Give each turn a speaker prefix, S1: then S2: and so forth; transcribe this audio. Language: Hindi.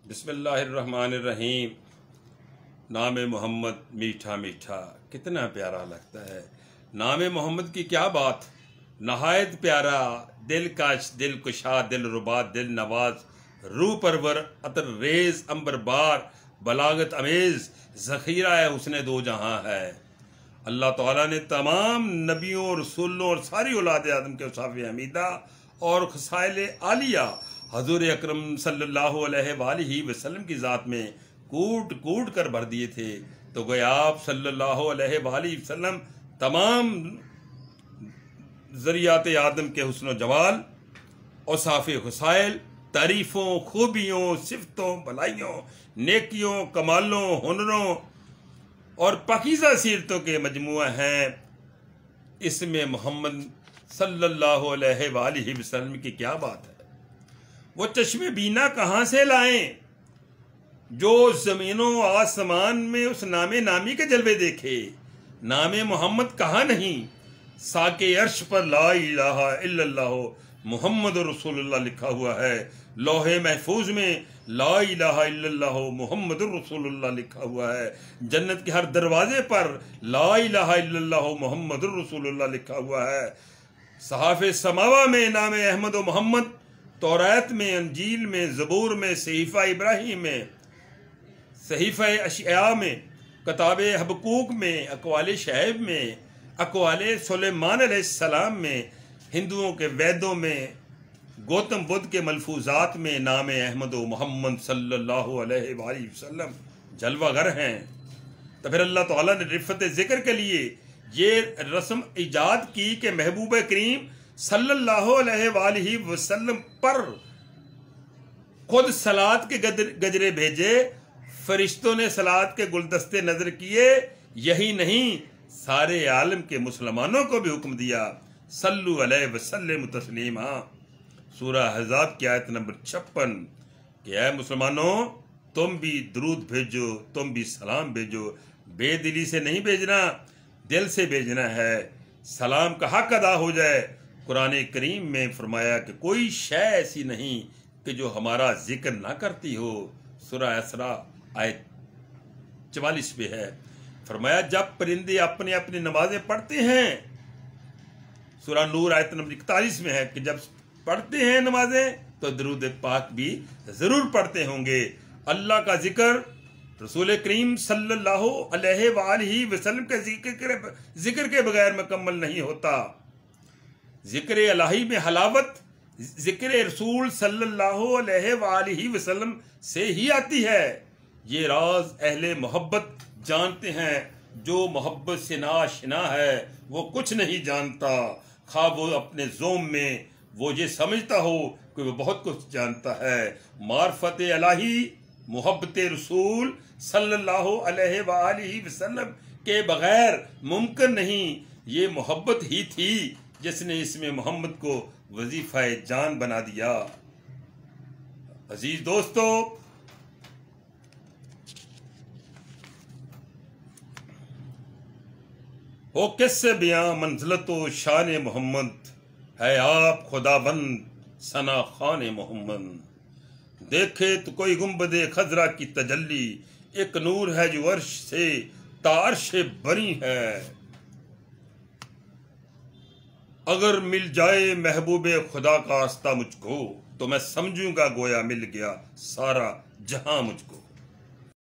S1: बिस्मिल्लाहिर्रहमानिर्रहीम। नाम मोहम्मद मीठा मीठा कितना प्यारा लगता है। नाम मोहम्मद की क्या बात, नहायत प्यारा, दिल काश, दिल कुशा, दिल रुबा, दिल नवाज, रूह परवर, अतर रेज, अंबर बार, बलागत अमेज, ज़ख़ीरा है उसने दो जहां है। अल्लाह ताला ने तमाम नबियों, रसूलों और सारी औलाद आदम के उसाफ़ हमीदा और खसाइल आलिया हजूर अकरम सल्लल्लाहु अलैहि वसल्लम की ज़ात में कूट कूट कर भर दिए थे। तो गोया आप सल्लल्लाहु अलैहि वसल्लम तमाम ज़रियात आदम के हुस्न जमाल, औसाफ़ खसाइल, तारीफ़ों, खूबियों, सिफ़तों, भलाइयों, नेकियों, कमालों, हुनरों और पाकीज़ा सीरतों के मजमुआ हैं। इसमें मोहम्मद सल्लल्लाहु अलैहि वसल्लम की क्या बात है। वो चश्मे बीना कहाँ से लाएं जो ज़मीनों आसमान में उस नामे नामी के जलवे देखे। नामे मोहम्मद कहाँ नहीं, साके अर्श पर ला इलाहा इल्लल्लाह मुहम्मद रसूलुल्लाह लिखा हुआ है। लौहे महफूज में ला इलाहा इल्लल्लाह मुहम्मद रसूलुल्लाह लिखा हुआ है। जन्नत के हर दरवाजे पर ला इलाहा इल्लल्लाह मुहम्मद रसूलुल्लाह लिखा हुआ है। सहाफ़े समावा में नाम अहमद व मोहम्मद, तौरात में, अंजील में, ज़बूर में, सहीफ़ा इब्राहिम में, सहीफ़ा अशिया में, किताब हबकूक में, अक़वाल शैब में, अक़वाल सुलेमान अलैहिस्सलाम में, हिंदुओं के वेदों में, गौतम बुद्ध के मलफूजात में नाम अहमद व मोहम्मद सल्लल्लाहु अलैहि वसल्लम जलवागर हैं। तो फिर अल्लाह ताला ने रिफ़त ज़िक्र के लिए ये रस्म ईजाद की कि महबूब करीम सल्लल्लाहु अलैहि वसल्लम पर खुद सलात के गजरे भेजे, फरिश्तों ने सलात के गुलदस्ते नजर किए। यही नहीं, सारे आलम के मुसलमानों को भी हुक्म दिया सल्लु अलैहि वसल्लम तस्लीमा। सूरह अहज़ाब की आयत नंबर 56 कि ऐ मुसलमानों, तुम भी दरूद भेजो, तुम भी सलाम भेजो। बेदिली से नहीं भेजना, दिल से भेजना है। सलाम का हक अदा हो जाए। कुरान करीम में फरमाया कि कोई शय ऐसी नहीं कि जो हमारा जिक्र ना करती हो। सूरह इसरा आयत 44 पे है। फरमाया जब परिंदे अपने अपनी नमाजें पढ़ते हैं, सूरह नूर आयत नंबर 41 में है कि जब पढ़ते हैं नमाजें तो दरूद पाक भी जरूर पढ़ते होंगे। अल्लाह का जिक्र रसूल करीम सल्लल्लाहु अलैहि वसल्लम के जिक्र के बगैर मुकम्मल नहीं होता। जिक्र इलाही में हलावत जिक्र रसूल सल्लल्लाहु अलैहि वसल्लम से ही आती है। ये राज अहले मोहब्बत जानते हैं। जो मोहब्बत से नाशिना है वो कुछ नहीं जानता। खा वो अपने जोम में वो ये समझता हो कि वो बहुत कुछ जानता है। मार्फत इलाही मोहब्बत रसूल सल्लल्लाहु अलैहि वसल्लम के बगैर मुमकिन नहीं। ये मोहब्बत ही थी जिसने इसमें मोहम्मद को वजीफा जान बना दिया। अजीज दोस्तों, हो किससे बयां मंज़िलत व शान मोहम्मद है आप खुदाबंद सना खान मोहम्मद। देखे तो कोई गुंबदे खजरा की तजल्ली, एक नूर है जो अर्श से तारश बरी है। अगर मिल जाए महबूबे खुदा का आस्ता मुझको, तो मैं समझूंगा गोया मिल गया सारा जहां मुझको।